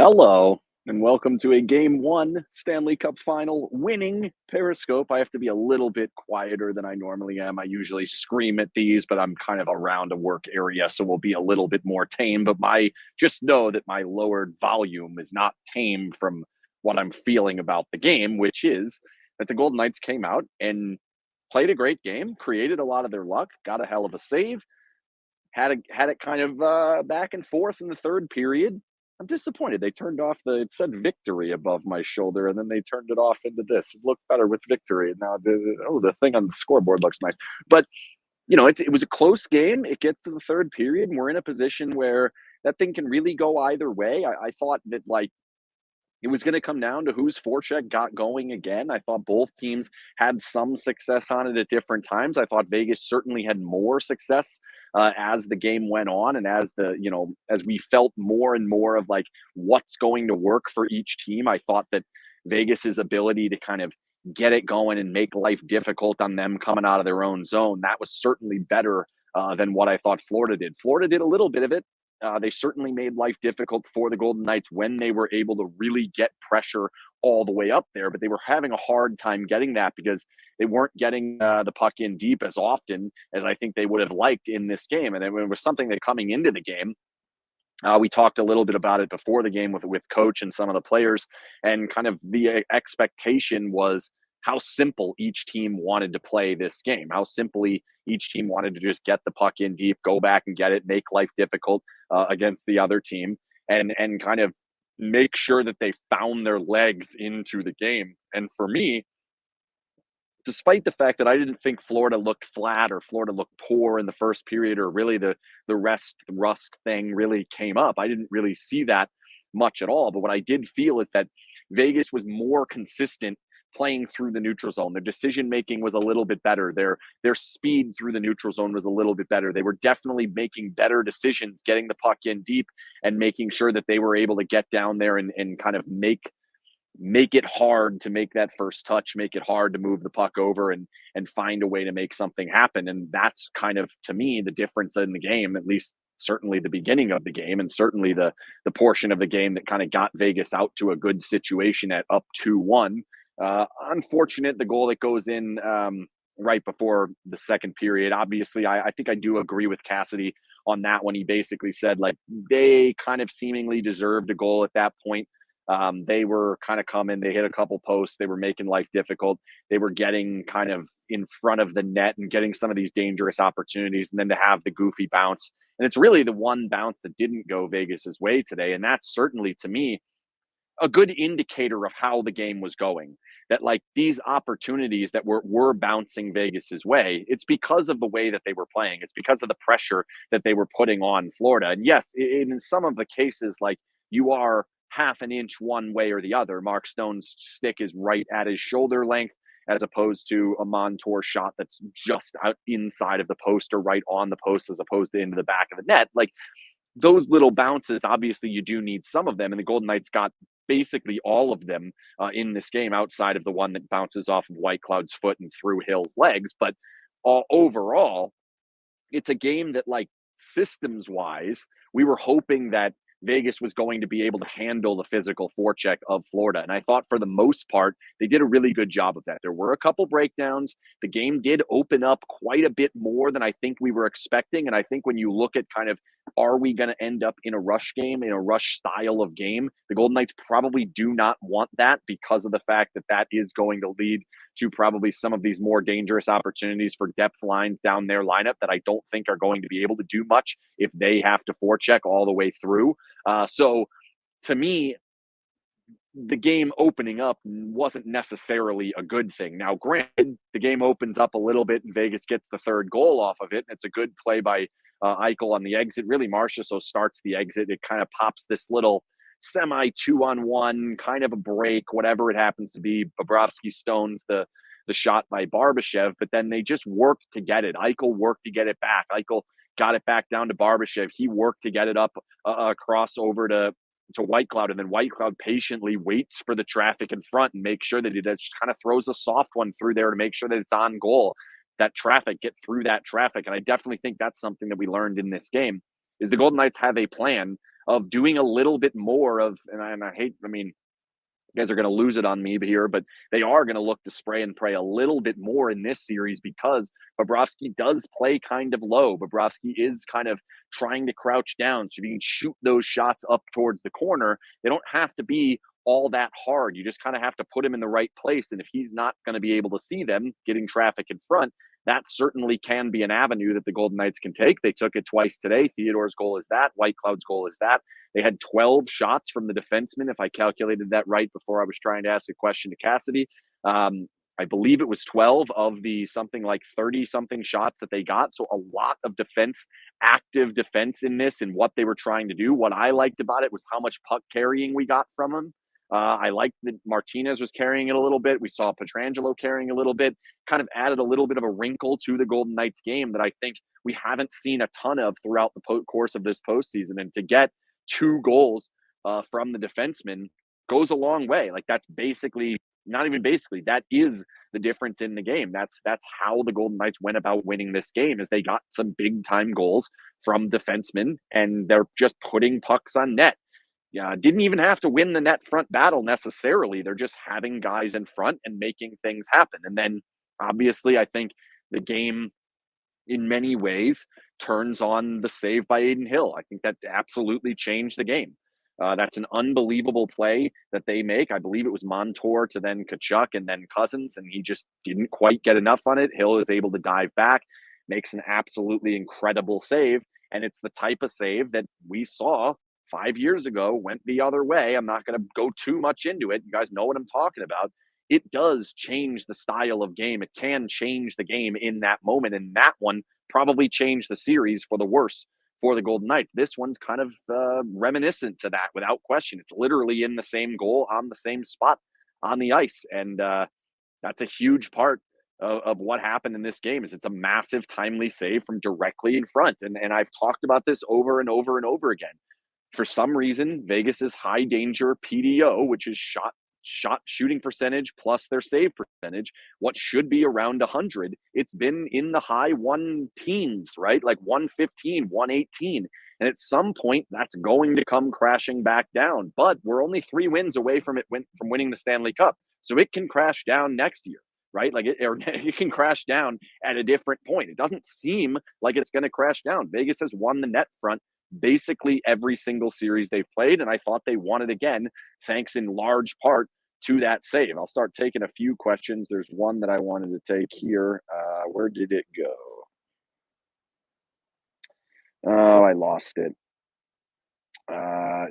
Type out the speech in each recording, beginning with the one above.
Hello, and welcome to a Game 1 Stanley Cup Final winning Periscope. I have to be a little bit quieter than I normally am. I usually scream at these, but I'm kind of around a work area, so we'll be a little bit more tame. But just know that my lowered volume is not tame from what I'm feeling about the game, which is that the Golden Knights came out and played a great game, created a lot of their luck, got a hell of a save, had it kind of back and forth in the third period. I'm disappointed. They turned off it said victory above my shoulder, and then they turned it off into this. It looked better with victory. And now the thing on the scoreboard looks nice. But, it was a close game. It gets to the third period, and we're in a position where that thing can really go either way. I thought that, it was going to come down to whose forecheck got going again. I thought both teams had some success on it at different times. I thought Vegas certainly had more success as the game went on, and as we felt more and more of what's going to work for each team. I thought that Vegas's ability to kind of get it going and make life difficult on them coming out of their own zone, that was certainly better than what I thought Florida did. Florida did a little bit of it. They certainly made life difficult for the Golden Knights when they were able to really get pressure all the way up there, but they were having a hard time getting that because they weren't getting the puck in deep as often as I think they would have liked in this game. And it was something that coming into the game, we talked a little bit about it before the game with coach and some of the players, and kind of the expectation was how simple each team wanted to play this game, how simply each team wanted to just get the puck in deep, go back and get it, make life difficult against the other team, and kind of make sure that they found their legs into the game. And for me, despite the fact that I didn't think Florida looked flat or Florida looked poor in the first period, or really the rust thing really came up, I didn't really see that much at all. But what I did feel is that Vegas was more consistent playing through the neutral zone. Their decision making was a little bit better. Their speed through the neutral zone was a little bit better. They were definitely making better decisions, getting the puck in deep and making sure that they were able to get down there and kind of make it hard to make that first touch, make it hard to move the puck over and find a way to make something happen. And that's kind of, to me, the difference in the game, at least certainly the beginning of the game, and certainly the portion of the game that kind of got Vegas out to a good situation at up 2-1. Unfortunate, the goal that goes in right before the second period. Obviously, I think I do agree with Cassidy on that one. He basically said, they kind of seemingly deserved a goal at that point. They were kind of coming, they hit a couple posts, they were making life difficult. They were getting kind of in front of the net and getting some of these dangerous opportunities, and then to have the goofy bounce. And it's really the one bounce that didn't go Vegas's way today. And that's certainly, to me, a good indicator of how the game was going, that these opportunities that were bouncing Vegas's way, it's because of the way that they were playing. It's because of the pressure that they were putting on Florida. And yes, in some of the cases, you are half an inch one way or the other. Mark Stone's stick is right at his shoulder length, as opposed to a Montour shot that's just out inside of the post or right on the post, as opposed to into the back of the net. Those little bounces, obviously you do need some of them, and the Golden Knights got basically all of them in this game, outside of the one that bounces off of Whitecloud's foot and through Hill's legs. But overall, it's a game that, systems wise, we were hoping that Vegas was going to be able to handle the physical forecheck of Florida. And I thought for the most part, they did a really good job of that. There were a couple breakdowns. The game did open up quite a bit more than I think we were expecting. And I think when you look at kind of, are we going to end up in a rush game, in a rush style of game? The Golden Knights probably do not want that, because of the fact that that is going to lead to probably some of these more dangerous opportunities for depth lines down their lineup that I don't think are going to be able to do much if they have to forecheck all the way through. So to me, the game opening up wasn't necessarily a good thing. Now, granted, the game opens up a little bit and Vegas gets the third goal off of it. And it's a good play by Eichel on the exit. Really, Marchessault starts the exit. It kind of pops this little semi 2-on-1 kind of a break, whatever it happens to be. Bobrovsky stones the shot by Barbashev, but then they just worked to get it. Eichel worked to get it back. Eichel got it back down to Barbashev. He worked to get it up across over to Whitecloud, and then Whitecloud patiently waits for the traffic in front and makes sure that he just kind of throws a soft one through there to make sure that it's on goal. That traffic, get through that traffic. And I definitely think that's something that we learned in this game, is the Golden Knights have a plan of doing a little bit more of, and I hate, I mean, you guys are going to lose it on me here, but they are going to look to spray and pray a little bit more in this series because Bobrovsky does play kind of low. Bobrovsky is kind of trying to crouch down. So if you can shoot those shots up towards the corner, they don't have to be all that hard. You just kind of have to put him in the right place. And if he's not going to be able to see them getting traffic in front, that certainly can be an avenue that the Golden Knights can take. They took it twice today. Theodore's goal is that. White Cloud's goal is that. They had 12 shots from the defenseman, if I calculated that right before I was trying to ask a question to Cassidy. I believe it was 12 of the something like 30 something shots that they got. So a lot of defense, active defense in this and what they were trying to do. What I liked about it was how much puck carrying we got from them. I liked that Martinez was carrying it a little bit. We saw Pietrangelo carrying a little bit, kind of added a little bit of a wrinkle to the Golden Knights game that I think we haven't seen a ton of throughout the course of this postseason. And to get 2 goals from the defenseman goes a long way. Like that's basically, not even basically, that is the difference in the game. That's how the Golden Knights went about winning this game, is they got some big time goals from defensemen and they're just putting pucks on net. Yeah, didn't even have to win the net front battle necessarily. They're just having guys in front and making things happen. And then obviously I think the game in many ways turns on the save by Aiden Hill. I think that absolutely changed the game. That's an unbelievable play that they make. I believe it was Montour to then Tkachuk and then Cousins, and he just didn't quite get enough on it. Hill is able to dive back, makes an absolutely incredible save, and it's the type of save that we saw 5 years ago went the other way. I'm not going to go too much into it. You guys know what I'm talking about. It does change the style of game. It can change the game in that moment. And that one probably changed the series for the worse for the Golden Knights. This one's kind of reminiscent to that without question. It's literally in the same goal on the same spot on the ice. And that's a huge part of what happened in this game. Is it's a massive timely save from directly in front. And I've talked about this over and over and over again. For some reason, Vegas's high danger PDO, which is shooting percentage plus their save percentage, what should be around 100, it's been in the high one teens, right? Like 115, 118. And at some point, that's going to come crashing back down. But we're only 3 wins away from from winning the Stanley Cup. So it can crash down next year, right? Like it can crash down at a different point. It doesn't seem like it's going to crash down. Vegas has won the net front basically every single series they've played, and I thought they won it again, thanks in large part to that save. I'll start taking a few questions. There's one that I wanted to take here. Where did it go? Oh, I lost it.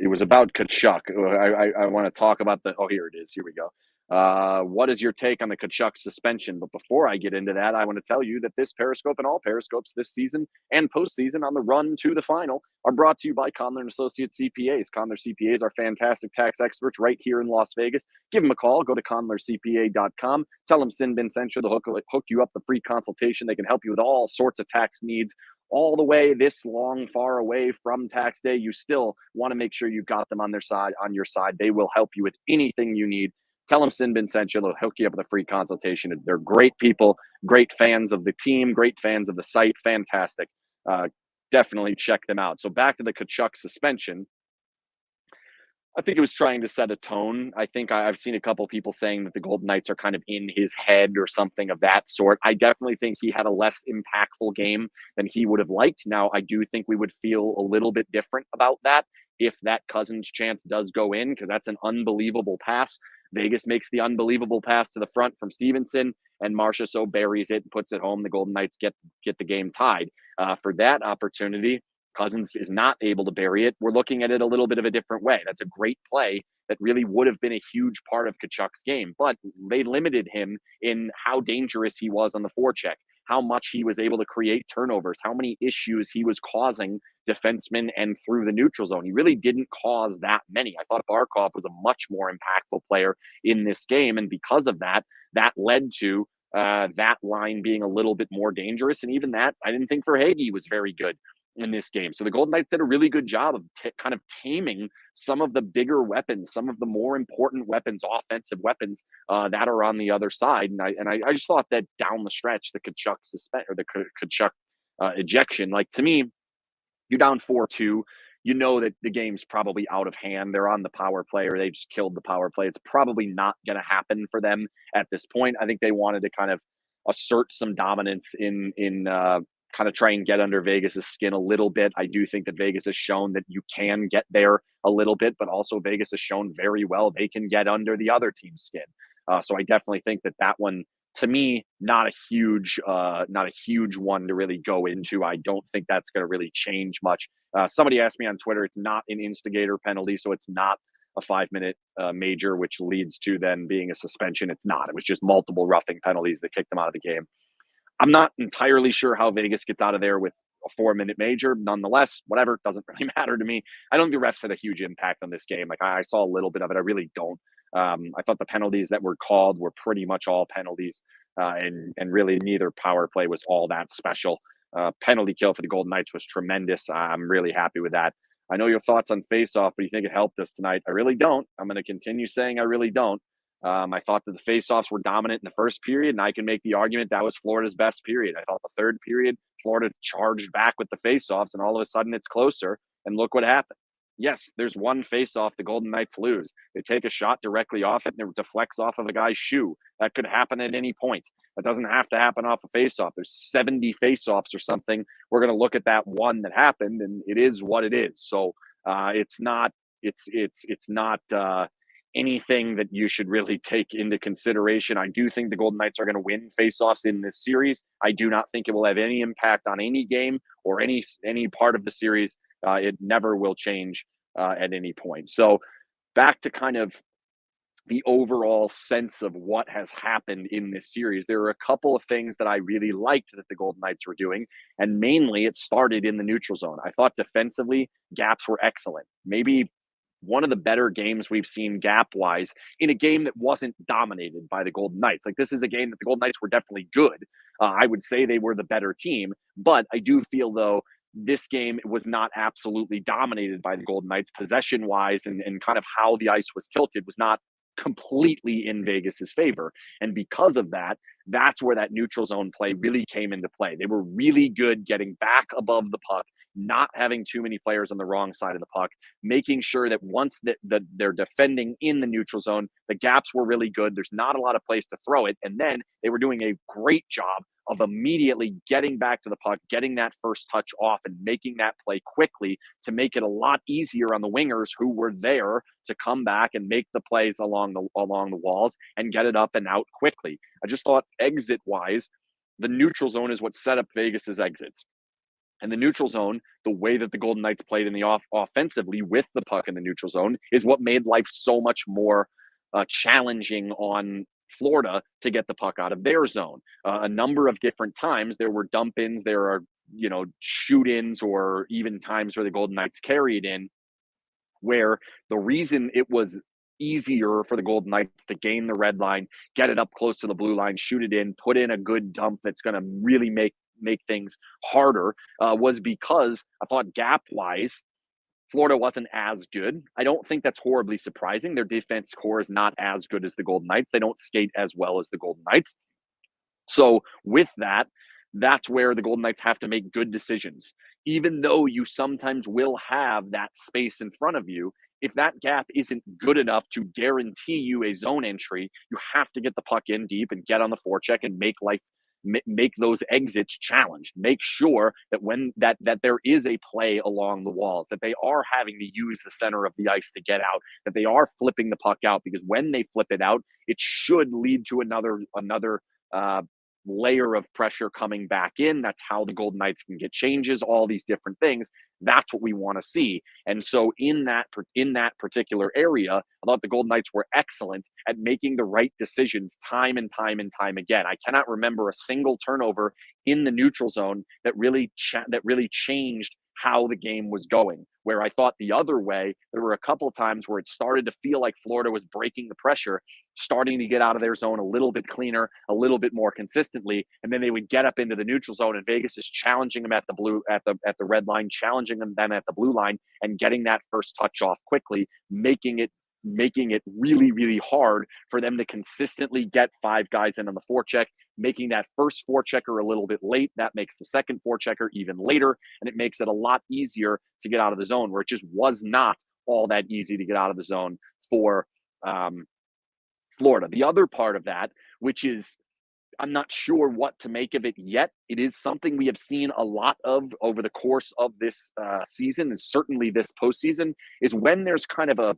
It was about Tkachuk. I want to talk about the. Oh, here it is. Here we go. What is your take on the Tkachuk suspension? But before I get into that, I want to tell you that this Periscope and all Periscopes this season and postseason on the run to the final are brought to you by Conn and Associates CPAs. Conn CPAs are fantastic tax experts right here in Las Vegas. Give them a call. Go to conlercpa.com. Tell them SinBin sent you. They'll hook you up the free consultation. They can help you with all sorts of tax needs. All the way this long, far away from tax day, you still want to make sure you've got them on your side. They will help you with anything you need. Tell them SinBin sent you. They'll hook you up with a free consultation. They're great people, great fans of the team, great fans of the site. Fantastic. Definitely check them out. So back to the Tkachuk suspension. I think it was trying to set a tone. I think I've seen a couple people saying that the Golden Knights are kind of in his head or something of that sort. I definitely think he had a less impactful game than he would have liked. Now, I do think we would feel a little bit different about that if that Cousins chance does go in, because that's an unbelievable pass. Vegas makes the unbelievable pass to the front from Stevenson, and Marcia so buries it and puts it home. The Golden Knights get the game tied. For that opportunity, Cousins is not able to bury it. We're looking at it a little bit of a different way. That's a great play that really would have been a huge part of Tkachuk's game, but they limited him in how dangerous he was on the forecheck, how much he was able to create turnovers, how many issues he was causing defensemen and through the neutral zone. He really didn't cause that many. I thought Barkov was a much more impactful player in this game, and because of that, that led to that line being a little bit more dangerous. And even that, I didn't think Verhaeghe was very good in this game. So the Golden Knights did a really good job of kind of taming some of the bigger weapons, some of the more important weapons, offensive weapons that are on the other side. And I just thought that down the stretch, the Tkachuk Tkachuk ejection, like to me, you're down 4-2. you know that the game's probably out of hand. They're on the power play or they've just killed the power play. It's probably not going to happen for them at this point. I think they wanted to kind of assert some dominance in kind of try and get under Vegas's skin a little bit. I do think that Vegas has shown that you can get there a little bit, but also Vegas has shown very well they can get under the other team's skin. So I definitely think that that one, to me, not a huge one to really go into. I don't think that's going to really change much. Somebody asked me on Twitter, it's not an instigator penalty, so it's not a 5-minute major, which leads to then being a suspension. It's not. It was just multiple roughing penalties that kicked them out of the game. I'm not entirely sure how Vegas gets out of there with a 4-minute major. Nonetheless, whatever, doesn't really matter to me. I don't think the refs had a huge impact on this game. Like I saw a little bit of it. I really don't. I thought the penalties that were called were pretty much all penalties, and really neither power play was all that special. Penalty kill for the Golden Knights was tremendous. I'm really happy with that. I know your thoughts on face-off, but you think it helped us tonight. I really don't. I'm going to continue saying I really don't. I thought that the face-offs were dominant in the first period, and I can make the argument that was Florida's best period. I thought the third period, Florida charged back with the face-offs, and all of a sudden it's closer, and look what happened. Yes, there's one face-off the Golden Knights lose. They take a shot directly off it, and it deflects off of a guy's shoe. That could happen at any point. That doesn't have to happen off a face-off. There's 70 face-offs or something. We're going to look at that one that happened, and it is what it is. So it's not anything that you should really take into consideration. I do think the Golden Knights are going to win faceoffs in this series. I do not think it will have any impact on any game or any part of the series. It never will change at any point. So back to kind of the overall sense of what has happened in this series. There are a couple of things that I really liked that the Golden Knights were doing, and mainly it started in the neutral zone. I thought defensively, gaps were excellent. Maybe one of the better games we've seen gap-wise in a game that wasn't dominated by the Golden Knights. Like, this is a game that the Golden Knights were definitely good. I would say they were the better team, but I do feel, though, this game was not absolutely dominated by the Golden Knights possession-wise, and kind of how the ice was tilted was not completely in Vegas's favor. And because of that, that's where that neutral zone play really came into play. They were really good getting back above the puck, not having too many players on the wrong side of the puck, making sure that once that they're defending in the neutral zone, the gaps were really good. There's not a lot of place to throw it. And then they were doing a great job of immediately getting back to the puck, getting that first touch off and making that play quickly to make it a lot easier on the wingers who were there to come back and make the plays along the walls and get it up and out quickly. I just thought exit wise, the neutral zone is what set up Vegas's exits. And the neutral zone, the way that the Golden Knights played in the offensively with the puck in the neutral zone, is what made life so much more challenging on Florida to get the puck out of their zone. A number of different times there were dump ins, there are shoot ins, or even times where the Golden Knights carried in, where the reason it was easier for the Golden Knights to gain the red line, get it up close to the blue line, shoot it in, put in a good dump that's going to really make things harder, was because I thought gap wise, Florida wasn't as good. I don't think that's horribly surprising. Their defense core is not as good as the Golden Knights. They don't skate as well as the Golden Knights. So with that, that's where the Golden Knights have to make good decisions. Even though you sometimes will have that space in front of you, if that gap isn't good enough to guarantee you a zone entry, you have to get the puck in deep and get on the forecheck and make those exits challenged. Make sure that when that there is a play along the walls, that they are having to use the center of the ice to get out, that they are flipping the puck out, because when they flip it out, it should lead to another layer of pressure coming back in. That's how the Golden Knights can get changes, all these different things. That's what we want to see. And so in that particular area, I thought the Golden Knights were excellent at making the right decisions time and time and time again. I cannot remember a single turnover in the neutral zone that really changed how the game was going. Where I thought the other way, there were a couple of times where it started to feel like Florida was breaking the pressure, starting to get out of their zone a little bit cleaner, a little bit more consistently, and then they would get up into the neutral zone, and Vegas is challenging them at the red line, challenging them at the blue line, and getting that first touch off quickly, making it making it really, really hard for them to consistently get 5 guys in on the forecheck, making that first forechecker a little bit late. That makes the second forechecker even later, and it makes it a lot easier to get out of the zone, where it just was not all that easy to get out of the zone for Florida. The other part of that, which is I'm not sure what to make of it yet. It is something we have seen a lot of over the course of this season, and certainly this postseason, is when there's kind of a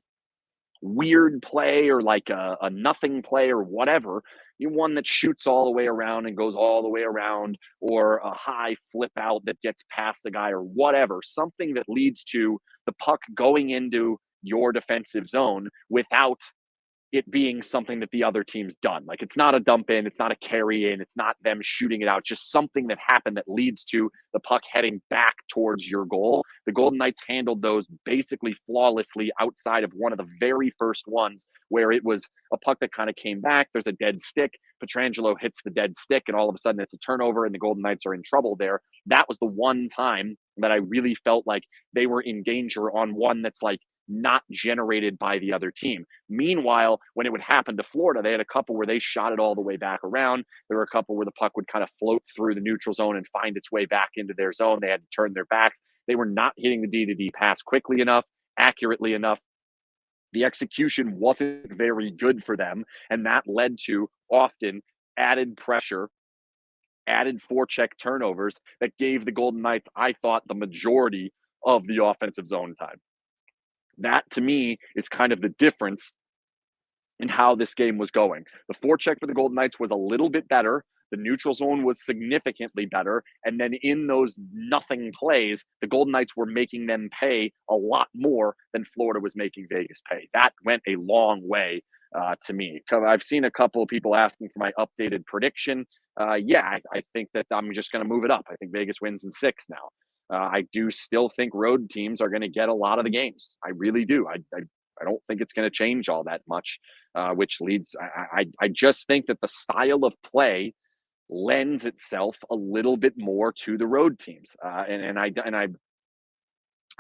weird play or like a nothing play or whatever, you one that shoots all the way around and goes all the way around, or a high flip out that gets past the guy or whatever, something that leads to the puck going into your defensive zone without it being something that the other team's done. Like, it's not a dump in, it's not a carry in, it's not them shooting it out, just something that happened that leads to the puck heading back towards your goal. The Golden Knights handled those basically flawlessly outside of one of the very first ones where it was a puck that kind of came back. There's a dead stick. Pietrangelo hits the dead stick, and all of a sudden it's a turnover, and the Golden Knights are in trouble there. That was the one time that I really felt like they were in danger on one that's like not generated by the other team. Meanwhile, when it would happen to Florida, they had a couple where they shot it all the way back around. There were a couple where the puck would kind of float through the neutral zone and find its way back into their zone. They had to turn their backs. They were not hitting the D-to-D pass quickly enough, accurately enough. The execution wasn't very good for them, and that led to often added pressure, added forecheck turnovers that gave the Golden Knights, I thought, the majority of the offensive zone time. That, to me, is kind of the difference in how this game was going. The forecheck for the Golden Knights was a little bit better. The neutral zone was significantly better. And then in those nothing plays, the Golden Knights were making them pay a lot more than Florida was making Vegas pay. That went a long way to me. I've seen a couple of people asking for my updated prediction. I think that I'm just going to move it up. I think Vegas wins in 6 now. I do still think road teams are going to get a lot of the games. I really do. I don't think it's going to change all that much, which leads. I just think that the style of play lends itself a little bit more to the road teams, I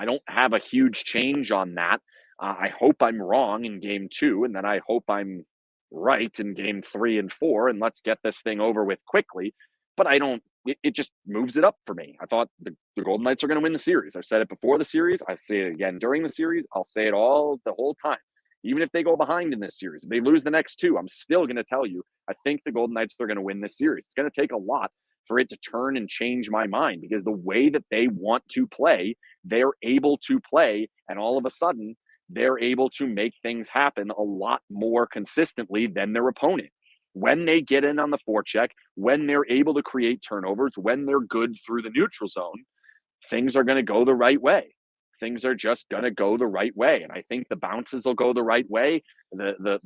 don't have a huge change on that. I hope I'm wrong in game 2, and then I hope I'm right in game 3 and 4, and let's get this thing over with quickly. But I don't. It just moves it up for me. I thought the Golden Knights are going to win the series. I said it before the series. I say it again during the series. I'll say it all the whole time. Even if they go behind in this series, if they lose the next 2, I'm still going to tell you I think the Golden Knights are going to win this series. It's going to take a lot for it to turn and change my mind, because the way that they want to play, they're able to play, and all of a sudden they're able to make things happen a lot more consistently than their opponent. When they get in on the forecheck, when they're able to create turnovers, when they're good through the neutral zone, things are going to go the right way. Things are just going to go the right way, and I think the bounces will go the right way. The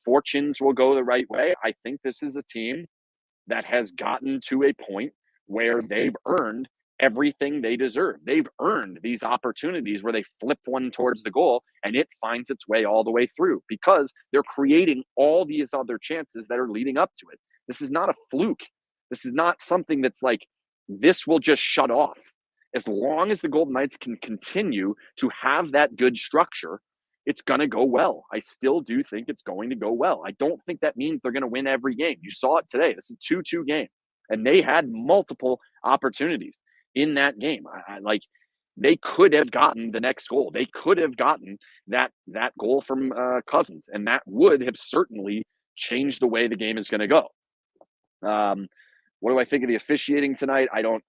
fortunes will go the right way. I think this is a team that has gotten to a point where they've earned everything they deserve. They've earned these opportunities where they flip one towards the goal and it finds its way all the way through, because they're creating all these other chances that are leading up to it. This is not a fluke. This is not something that's like, this will just shut off. As long as the Golden Knights can continue to have that good structure, it's going to go well. I still do think it's going to go well. I don't think that means they're going to win every game. You saw it today. This is a 2-2 game, and they had multiple opportunities in that game. Like, they could have gotten the next goal. They could have gotten that goal from Cousins, and that would have certainly changed the way the game is going to go. What do I think of the officiating tonight? I don't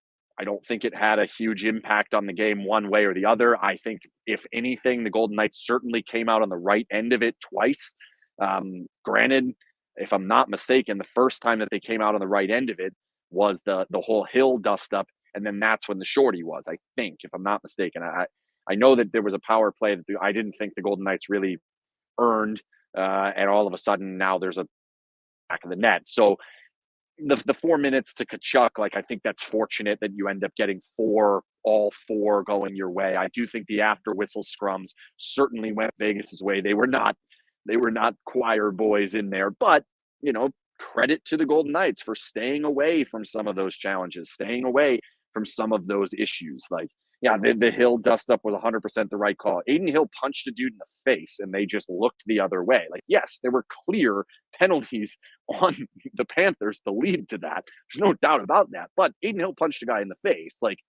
think it had a huge impact on the game one way or the other. I think, if anything, the Golden Knights certainly came out on the right end of it twice. Granted, if I'm not mistaken, the first time that they came out on the right end of it was the whole Hill dust up, and then that's when the shorty was, I think, if I'm not mistaken. I know that there was a power play that I didn't think the Golden Knights really earned, and all of a sudden now there's a back of the net. So the 4 minutes to Tkachuk, like, I think that's fortunate that you end up getting all four going your way. I do think the after whistle scrums certainly went Vegas's way. They were not choir boys in there, but credit to the Golden Knights for staying away from some of those challenges, staying away from some of those issues. Like, Yeah, the Hill dust up was 100% the right call. Aiden Hill punched a dude in the face and they just looked the other way. Like, yes, there were clear penalties on the Panthers to lead to that. There's no doubt about that. But Aiden Hill punched a guy in the face. Like,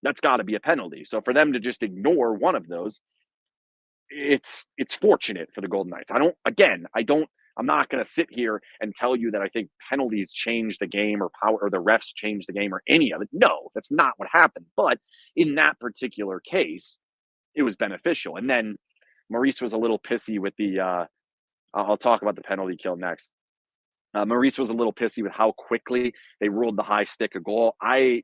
that's got to be a penalty. So for them to just ignore one of those, it's fortunate for the Golden Knights. I'm not going to sit here and tell you that I think penalties change the game or the refs change the game or any of it. No, that's not what happened. But in that particular case, it was beneficial. And then Maurice was a little pissy with the. I'll talk about the penalty kill next. Maurice was a little pissy with how quickly they ruled the high stick a goal. I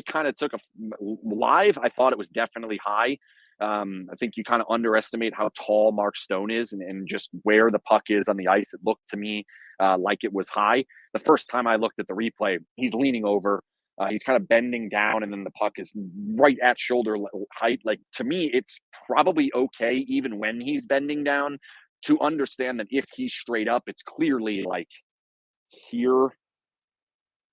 kind of took a live. I thought it was definitely high. I think you kind of underestimate how tall Mark Stone is and just where the puck is on the ice. It looked to me like it was high. The first time I looked at the replay, he's leaning over. He's kind of bending down, and then the puck is right at shoulder height. Like, to me, it's probably okay, even when he's bending down, to understand that if he's straight up, it's clearly like here,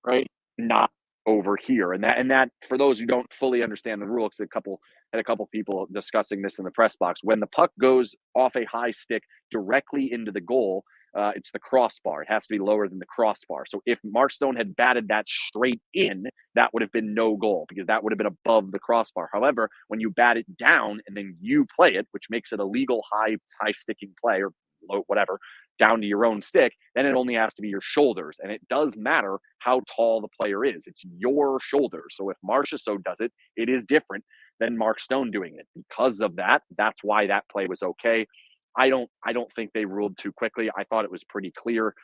right? Not over here. And that for those who don't fully understand the rule, because a couple people discussing this in the press box. When the puck goes off a high stick directly into the goal, it's the crossbar. It has to be lower than the crossbar. So if Mark Stone had batted that straight in, that would have been no goal because that would have been above the crossbar. However, when you bat it down and then you play it, which makes it a legal high sticking play or low, whatever, down to your own stick, then it only has to be your shoulders. And it does matter how tall the player is. It's your shoulders. So if Marchessault does it, it is different than Mark Stone doing it. Because of that, that's why that play was okay. I don't think they ruled too quickly. I thought it was pretty clear.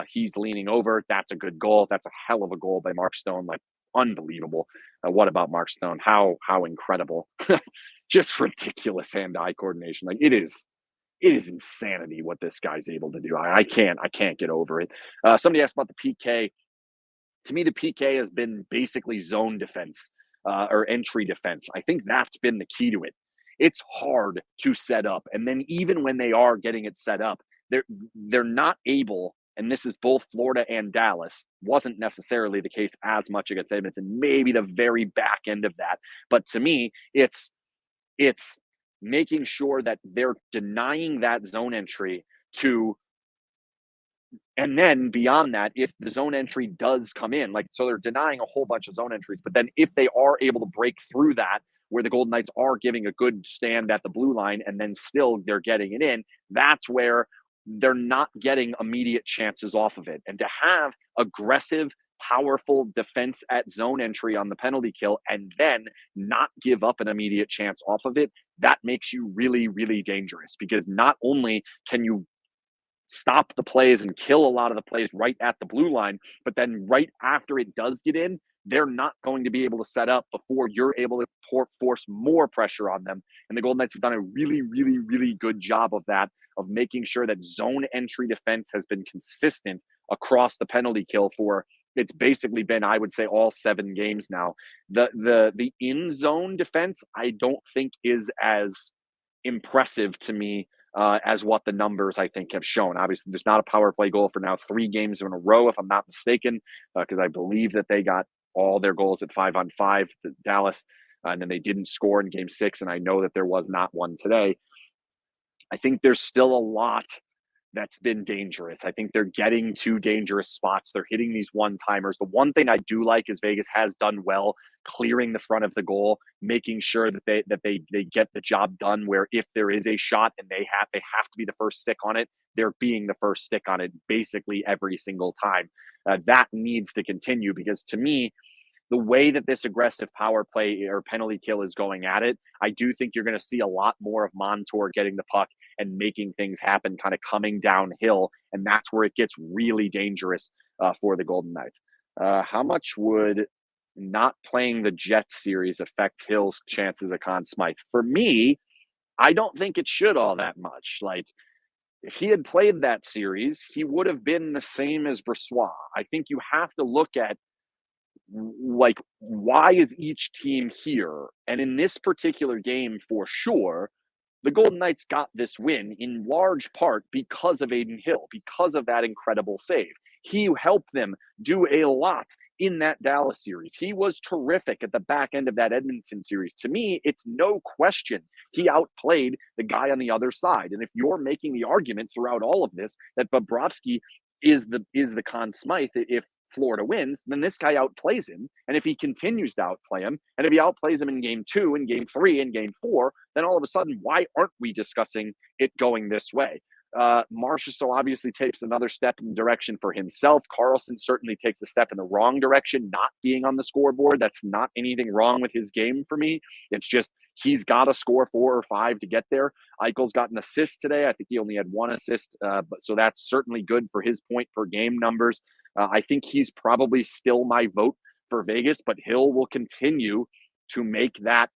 He's leaning over. That's a good goal. That's a hell of a goal by Mark Stone. Like, unbelievable. What about Mark Stone? How incredible. Just ridiculous hand-eye coordination. Like, it is insanity what this guy's able to do. I can't get over it. Somebody asked about the PK. To me, the PK has been basically zone defense or entry defense. I think that's been the key to it. It's hard to set up, and then even when they are getting it set up, they're not able. And this is both Florida and Dallas. Wasn't necessarily the case as much against Edmonton. Maybe the very back end of that, but to me, it's making sure that they're denying that zone entry to, and then beyond that, if the zone entry does come in, like, so they're denying a whole bunch of zone entries, but then if they are able to break through that, where the Golden Knights are giving a good stand at the blue line and then still they're getting it in, that's where they're not getting immediate chances off of it. And to have aggressive, powerful defense at zone entry on the penalty kill and then not give up an immediate chance off of it, that makes you really, really dangerous, because not only can you stop the plays and kill a lot of the plays right at the blue line, but then right after it does get in, they're not going to be able to set up before you're able to force more pressure on them. And the Golden Knights have done a really, really, really good job of that, of making sure that zone entry defense has been consistent across the penalty kill for, it's basically been, I would say, all 7 games now. The in zone defense, I don't think is as impressive to me as what the numbers, I think, have shown. Obviously, there's not a power play goal for now 3 games in a row, if I'm not mistaken, because I believe that they got all their goals at 5-on-5, Dallas, and then they didn't score in game 6, and I know that there was not one today. I think there's still a lot that's been dangerous. I think they're getting to dangerous spots. They're hitting these one-timers. The one thing I do like is Vegas has done well clearing the front of the goal, making sure that they get the job done, where if there is a shot and they have to be the first stick on it, they're being the first stick on it basically every single time. That needs to continue, because to me, the way that this aggressive power play or penalty kill is going at it, I do think you're going to see a lot more of Montour getting the puck and making things happen, kind of coming downhill. And that's where it gets really dangerous for the Golden Knights. How much would not playing the Jets series affect Hill's chances at Conn Smythe? For me, I don't think it should all that much. Like, if he had played that series, he would have been the same as Brossoit. I think you have to look at, like, why is each team here? And in this particular game, for sure, the Golden Knights got this win in large part because of Aiden Hill, because of that incredible save. He helped them do a lot in that Dallas series. He was terrific at the back end of that Edmonton series. To me, it's no question he outplayed the guy on the other side. And if you're making the argument throughout all of this that Bobrovsky is the Conn Smythe if Florida wins, then this guy outplays him. And if he continues to outplay him, and if he outplays him in game 2, in game 3, in game 4, then all of a sudden, why aren't we discussing it going this way? Marchessault obviously takes another step in the direction for himself. Carlson certainly takes a step in the wrong direction, not being on the scoreboard. That's not anything wrong with his game for me. It's just he's got to score 4 or 5 to get there. Eichel's got an assist today. I think he only had 1 assist, but so that's certainly good for his point per game numbers. I think he's probably still my vote for Vegas, but Hill will continue to make that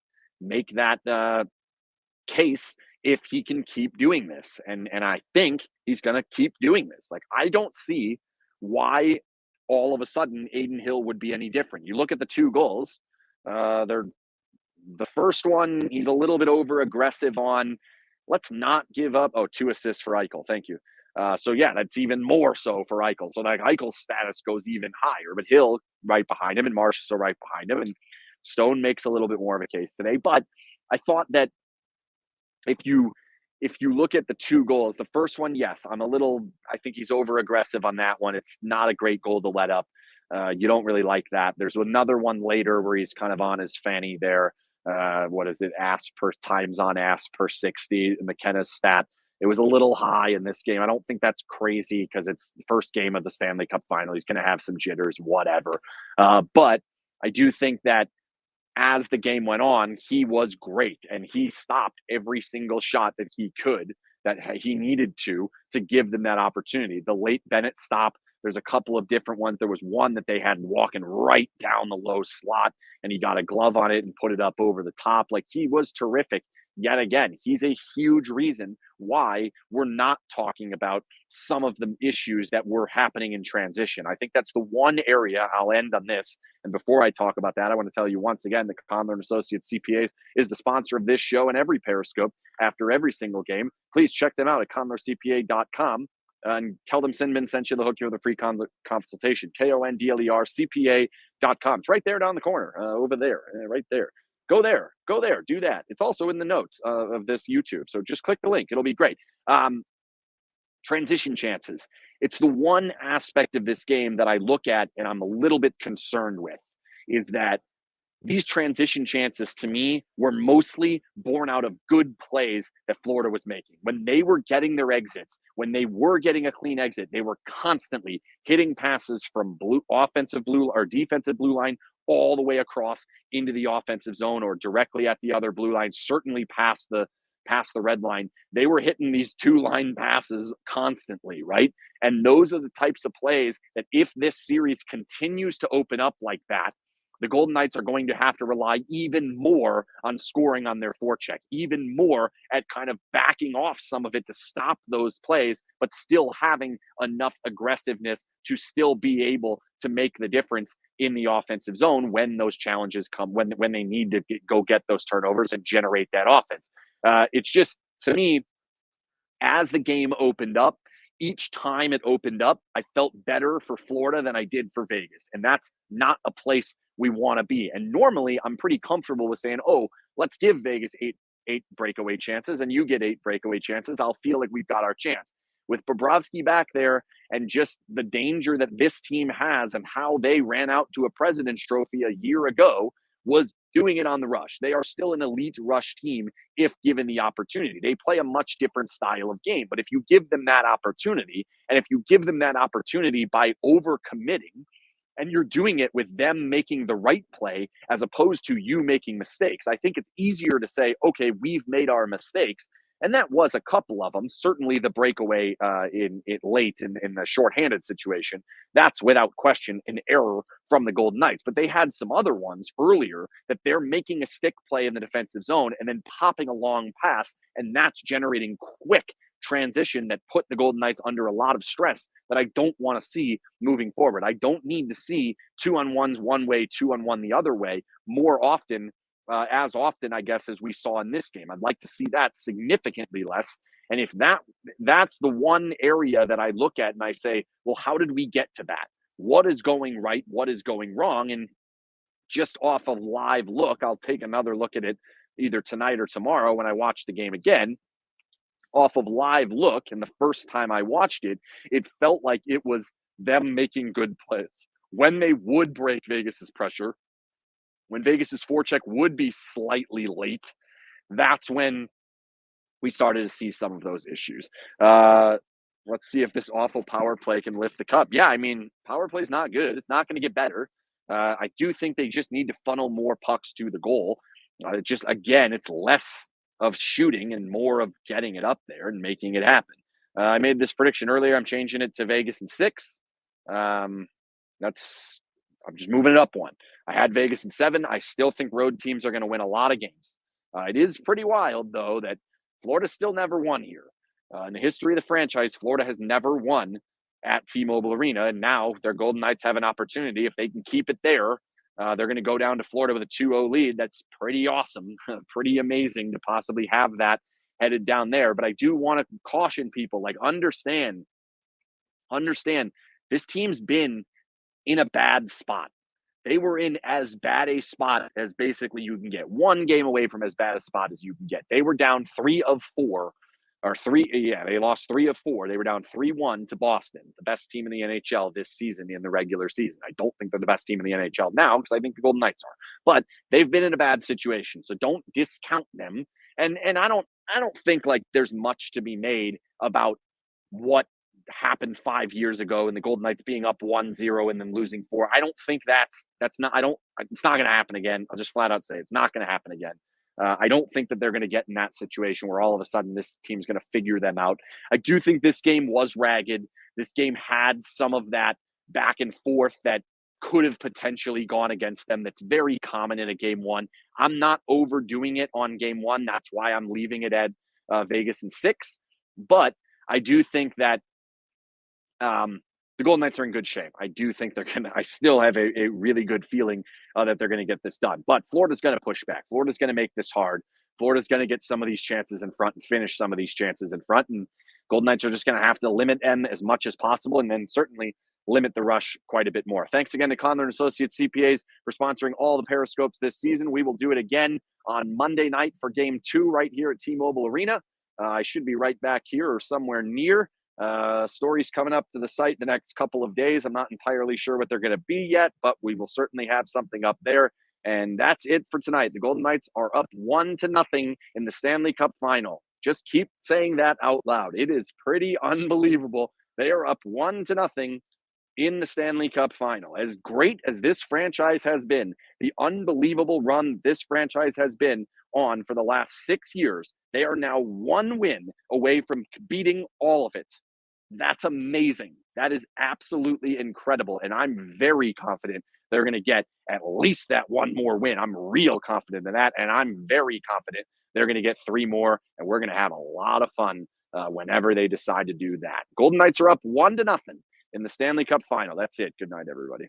case if he can keep doing this. And I think he's going to keep doing this. Like, I don't see why all of a sudden Aiden Hill would be any different. You look at the 2 goals, they're the first one, he's a little bit over aggressive on. Let's not give up. Oh, 2 assists for Eichel. Thank you. So yeah, that's even more so for Eichel. So like Eichel's status goes even higher, but Hill right behind him and Marchessault right behind him. And Stone makes a little bit more of a case today. But I thought that if you look at the 2 goals, the first one, yes, I think he's over aggressive on that one. It's not a great goal to let up. You don't really like that. There's another one later where he's kind of on his fanny there. What is it? Times on ass per 60, McKenna's stat. It was a little high in this game. I don't think that's crazy because it's the first game of the Stanley Cup final. He's going to have some jitters, whatever. But I do think that as the game went on, he was great and he stopped every single shot that he could, that he needed to give them that opportunity. The late Bennett stop, there's a couple of different ones. There was one that they had walking right down the low slot and he got a glove on it and put it up over the top. Like, he was terrific. Yet again, he's a huge reason why we're not talking about some of the issues that were happening in transition. I think that's the one area I'll end on this. And before I talk about that, I want to tell you once again that Conn & Associates CPAs is the sponsor of this show and every Periscope after every single game. Please check them out at conlercpa.com and tell them SinBin sent you. They'll hook you with a free consultation. KONDLERCPA.com. It's right there down the corner, over there, right there. Go there, do that. It's also in the notes of this YouTube. So just click the link. It'll be great. Transition chances. It's the one aspect of this game that I look at and I'm a little bit concerned with, is that these transition chances to me were mostly born out of good plays that Florida was making. When they were getting their exits, when they were getting a clean exit, they were constantly hitting passes from defensive blue line all the way across into the offensive zone or directly at the other blue line, certainly past the red line. They were hitting these 2-line passes constantly, right? And those are the types of plays that if this series continues to open up like that, the Golden Knights are going to have to rely even more on scoring on their forecheck, even more at kind of backing off some of it to stop those plays, but still having enough aggressiveness to still be able to make the difference in the offensive zone when those challenges come, when they need to go get those turnovers and generate that offense. It's just, to me, as the game opened up, each time it opened up, I felt better for Florida than I did for Vegas. And that's not a place we want to be. And normally I'm pretty comfortable with saying, oh, let's give Vegas eight breakaway chances and you get 8 breakaway chances. I'll feel like we've got our chance. With Bobrovsky back there and just the danger that this team has and how they ran out to a President's Trophy a year ago was doing it on the rush. They are still an elite rush team if given the opportunity. They play a much different style of game. But if you give them that opportunity, and if you give them that opportunity by overcommitting, and you're doing it with them making the right play as opposed to you making mistakes, I think it's easier to say, okay, we've made our mistakes. And that was a couple of them. Certainly the breakaway in late in the shorthanded situation, that's without question an error from the Golden Knights. But they had some other ones earlier that they're making a stick play in the defensive zone and then popping a long pass, and that's generating quick transition that put the Golden Knights under a lot of stress that I don't want to see moving forward. I don't need to see 2-on-1s one way, 2-on-1 the other way more often. As often, I guess, as we saw in this game. I'd like to see that significantly less. And if that's the one area that I look at and I say, well, how did we get to that? What is going right? What is going wrong? And just off of live look, I'll take another look at it either tonight or tomorrow when I watch the game again. Off of live look, and the first time I watched it, it felt like it was them making good plays. When they would break Vegas's pressure, when Vegas's forecheck would be slightly late, that's when we started to see some of those issues. Let's see if this awful power play can lift the cup. Yeah, I mean, power play is not good. It's not going to get better. I do think they just need to funnel more pucks to the goal. Just again, it's less of shooting and more of getting it up there and making it happen. I made this prediction earlier. I'm changing it to Vegas in 6. Um, that's I'm just moving it up one. I had Vegas in 7. I still think road teams are going to win a lot of games. It is pretty wild though that Florida still never won here. In the history of the franchise, Florida has never won at T-Mobile Arena, and now their Golden Knights have an opportunity. If they can keep it there, they're going to go down to Florida with a 2-0 lead. That's pretty awesome, pretty amazing to possibly have that headed down there. But I do want to caution people, like understand, this team's been in a bad spot. They were in as bad a spot as basically you can get. One game away from as bad a spot as you can get. They were down 3 of 4, or 3. Yeah, they lost 3 of 4. They were down 3-1 to Boston, the best team in the NHL this season in the regular season. I don't think they're the best team in the NHL now because I think the Golden Knights are, but they've been in a bad situation. So don't discount them. And I don't think like there's much to be made about what happened 5 years ago and the Golden Knights being up 1-0 and then losing 4. I don't think that's not, I don't, it's not going to happen again. I'll just flat out say it's not going to happen again. I don't think that they're going to get in that situation where all of a sudden this team's going to figure them out. I do think this game was ragged. This game had some of that back and forth that could have potentially gone against them. That's very common in a game 1. I'm not overdoing it on game 1. That's why I'm leaving it at Vegas in 6. But I do think that the Golden Knights are in good shape. I do think they're going to, I still have a really good feeling that they're going to get this done. But Florida's going to push back. Florida's going to make this hard. Florida's going to get some of these chances in front and finish some of these chances in front. And Golden Knights are just going to have to limit them as much as possible and then certainly limit the rush quite a bit more. Thanks again to Conn and Associates CPAs for sponsoring all the Periscopes this season. We will do it again on Monday night for game 2 right here at T-Mobile Arena. I should be right back here or somewhere near. Stories coming up to the site the next couple of days. I'm not entirely sure what they're going to be yet, but we will certainly have something up there. And that's it for tonight. The Golden Knights are up 1-0 in the Stanley Cup Final. Just keep saying that out loud. It is pretty unbelievable. They are up 1-0 in the Stanley Cup Final. As great as this franchise has been, the unbelievable run this franchise has been on for the last 6 years, they are now 1 win away from beating all of it. That's amazing. That is absolutely incredible. And I'm very confident they're going to get at least that 1 more win. I'm real confident in that. And I'm very confident they're going to get 3 more. And we're going to have a lot of fun whenever they decide to do that. Golden Knights are up 1-0 in the Stanley Cup Final. That's it. Good night, everybody.